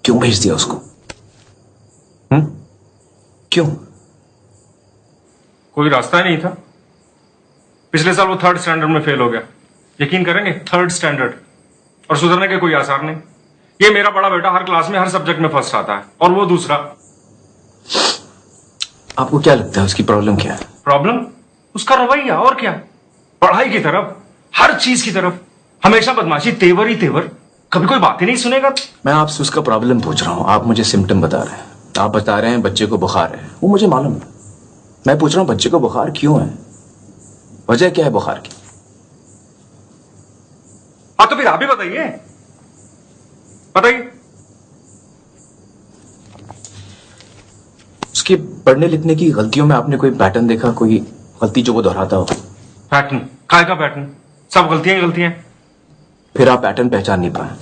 क्यों भेज दिया उसको? क्यों? कोई रास्ता ही नहीं था। पिछले साल वो 3rd स्टैंडर्ड में फेल हो गया। यकीन करेंगे, 3rd स्टैंडर्ड, और सुधरने के कोई आसार नहीं। ये मेरा बड़ा बेटा हर क्लास में हर सब्जेक्ट में फर्स्ट आता है, और वो दूसरा। आपको क्या लगता है उसकी प्रॉब्लम क्या है? प्रॉब्लम उसका रवैया, और क्या। पढ़ाई की तरफ, हर चीज की तरफ हमेशा बदमाशी, तेवर ही तेवर, कभी कोई बात ही नहीं सुनेगा। मैं आपसे उसका प्रॉब्लम पूछ रहा हूं, आप मुझे सिम्टम बता रहे हैं। आप बता रहे हैं बच्चे को बुखार है, वो मुझे मालूम है। मैं पूछ रहा हूं बच्चे को बुखार क्यों है, वजह क्या है बुखार की? हाँ तो फिर आप ही बताइए, बताइए। उसके पढ़ने लिखने की गलतियों में आपने कोई पैटर्न देखा, कोई गलती जो वो दोहराता हो? पैटर्न? काय का पैटर्न? सब गलतियां ही गलतियां। फिर आप पैटर्न पहचान नहीं पाए।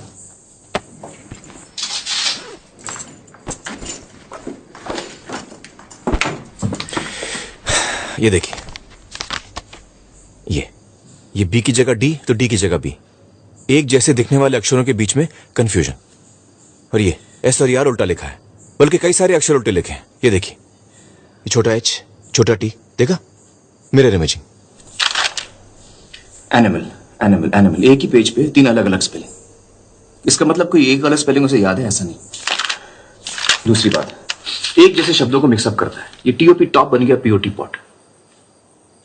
ये देखिए, ये बी की जगह डी तो डी की जगह बी। एक जैसे दिखने वाले अक्षरों के बीच में कंफ्यूजन। और ये एस और आर उल्टा लिखा है, बल्कि कई सारे अक्षर उल्टे लिखे हैं। ये देखिए, ये छोटा एच, छोटा टी, देखा? Mirror imaging. Animal animal animal, एक ही पेज पे 3 अलग अलग स्पेलिंग। इसका मतलब कोई एक गलत स्पेलिंग उसे याद है, ऐसा नहीं। दूसरी बात, एक जैसे शब्दों को मिक्सअप करता है। ये टीओपी टॉप बन गया पीओटी पॉट,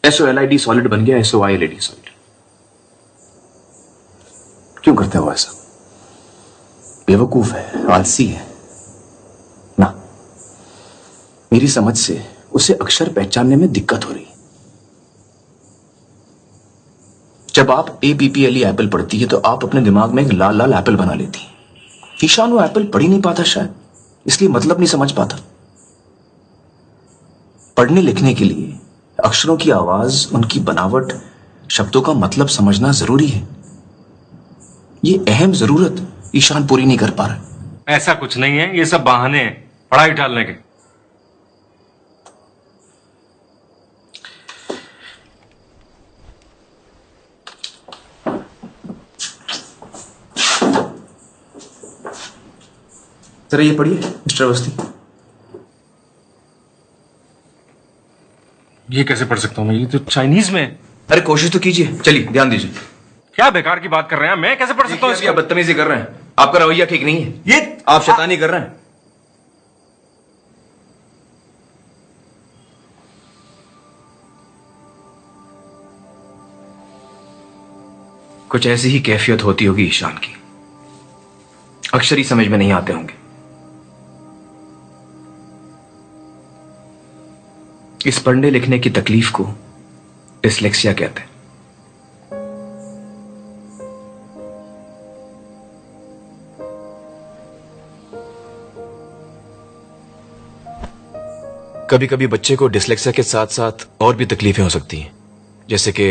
SOLID सॉलिड बन गया SOILD सॉलिड। क्यों करते हो ऐसा? बेवकूफ है, आलसी है ना। मेरी समझ से उसे अक्षर पहचानने में दिक्कत हो रही है। जब आप APPLE एप्पल पढ़ती है तो आप अपने दिमाग में एक लाल लाल एप्पल बना लेती है। ईशान वो एप्पल पढ़ ही नहीं पाता, शायद इसलिए मतलब नहीं समझ पाता। पढ़ने लिखने के लिए अक्षरों की आवाज, उनकी बनावट, शब्दों का मतलब समझना जरूरी है। ये अहम जरूरत ईशान पूरी नहीं कर पा रहा। ऐसा कुछ नहीं है, ये सब बहाने हैं पढ़ाई टालने के। जरा ये पढ़िए मिस्टर अवस्थी। ये कैसे पढ़ सकता हूं मैं? ये तो चाइनीज में है। अरे कोशिश तो कीजिए, चलिए ध्यान दीजिए। क्या बेकार की बात कर रहे हैं, मैं कैसे पढ़ सकता हूँ आप बदतमीजी कर रहे हैं, आपका रवैया ठीक नहीं है। ये आप शैतानी कर रहे हैं। कुछ ऐसी ही कैफियत होती होगी ईशान की, अक्षर ही समझ में नहीं आते होंगे। इस पढ़ने लिखने की तकलीफ को डिस्लेक्सिया कहते हैं। कभी कभी बच्चे को डिस्लेक्सिया के साथ साथ और भी तकलीफें हो सकती हैं, जैसे कि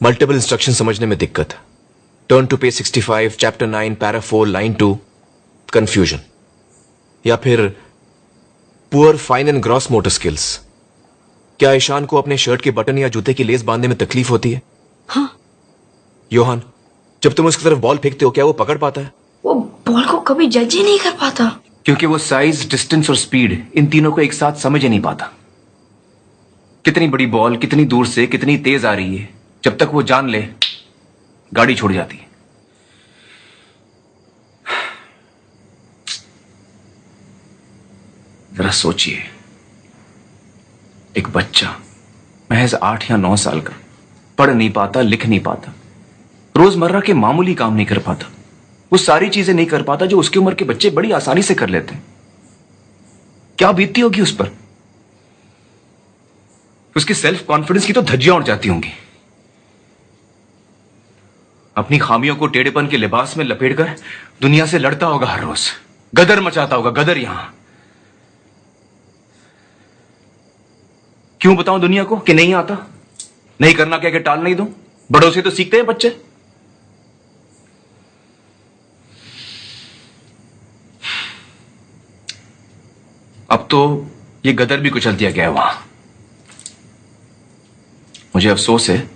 मल्टीपल इंस्ट्रक्शन समझने में दिक्कत, turn to page 65, chapter 9, para 4, line 2, confusion, या फिर poor fine and gross motor skills. क्या ईशान को अपने शर्ट के बटन या जूते की लेस बांधने में तकलीफ होती है? हाँ। योहान, जब तुम उसकी तरफ बॉल फेंकते हो क्या वो पकड़ पाता है? वो बॉल को कभी जज ही नहीं कर पाता, क्योंकि वो साइज, डिस्टेंस और स्पीड, इन तीनों को एक साथ समझ ही नहीं पाता। कितनी बड़ी बॉल कितनी दूर से कितनी तेज आ रही है, जब तक वो जान ले गाड़ी छोड़ जाती है। जरा सोचिए, एक बच्चा महज 8 या 9 साल का, पढ़ नहीं पाता, लिख नहीं पाता, रोजमर्रा के मामूली काम नहीं कर पाता, वो सारी चीजें नहीं कर पाता जो उसकी उम्र के बच्चे बड़ी आसानी से कर लेते हैं। क्या बीतती होगी उस पर? उसकी सेल्फ कॉन्फिडेंस की तो धज्जियां उड़ जाती होंगी। अपनी खामियों को टेढ़ेपन के लिबास में लपेटकर दुनिया से लड़ता होगा हर रोज, गदर मचाता होगा, गदर। यहां क्यों बताऊं दुनिया को कि नहीं आता, नहीं करना क्या कि टाल नहीं दूं? बड़ों से तो सीखते हैं बच्चे। अब तो ये गदर भी कुचल दिया गया है वहां। मुझे अफसोस है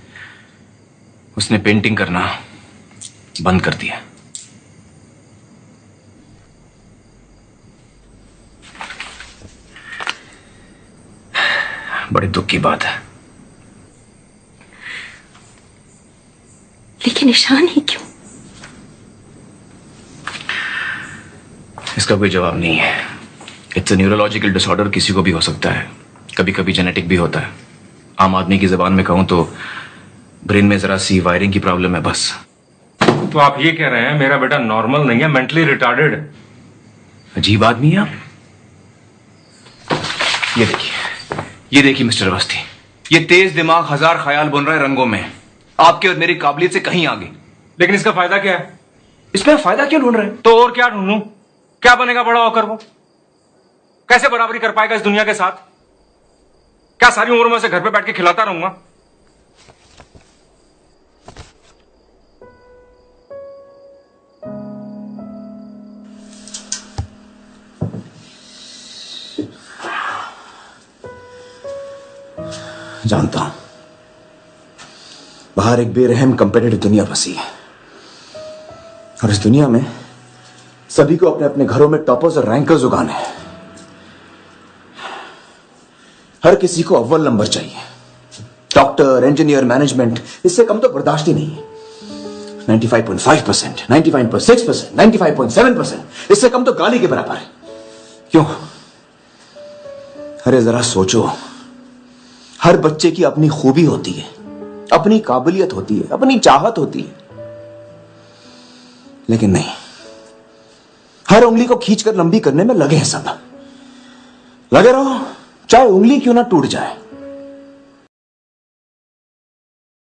उसने पेंटिंग करना बंद कर दिया। बड़े दुख की बात है। लेकिन ईशान ही क्यों? इसका कोई जवाब नहीं है। इट्स अ न्यूरोलॉजिकल डिसऑर्डर, किसी को भी हो सकता है, कभी कभी जेनेटिक भी होता है। आम आदमी की जबान में कहूं तो ब्रेन में जरा सी वायरिंग की प्रॉब्लम है बस। तो आप ये कह रहे हैं मेरा बेटा नॉर्मल नहीं है, मेंटली रिटार्डेड? अजीब आदमी है आप। ये देखिए मिस्टर अवस्थी, ये तेज दिमाग हजार ख्याल बुन रहा है रंगों में, आपके और मेरी काबिलियत से कहीं आगे। लेकिन इसका फायदा क्या है? इसमें आप फायदा क्यों ढूंढ रहे हैं? तो और क्या ढूंढूं? क्या बनेगा बड़ा होकर वो? कैसे बराबरी कर पाएगा इस दुनिया के साथ? क्या सारी उम्र में से घर पे बैठ के खिलाता रहूंगा? जानता हूं बाहर एक बेरहम कंपेटिटिव दुनिया बसी है, और इस दुनिया में सभी को अपने अपने घरों में टॉपर्स और रैंकर्स उगाने हैं। हर किसी को अव्वल नंबर चाहिए। डॉक्टर, इंजीनियर, मैनेजमेंट, इससे कम तो बर्दाश्त ही नहीं है। 95.5%, 95.6%, 95.7%, इससे कम तो गाली के बराबर है। क्यों? अरे जरा सोचो, हर बच्चे की अपनी खूबी होती है, अपनी काबिलियत होती है, अपनी चाहत होती है, लेकिन नहीं, हर उंगली को खींचकर लंबी करने में लगे हैं सब। लगे रहो, चाहे उंगली क्यों ना टूट जाए।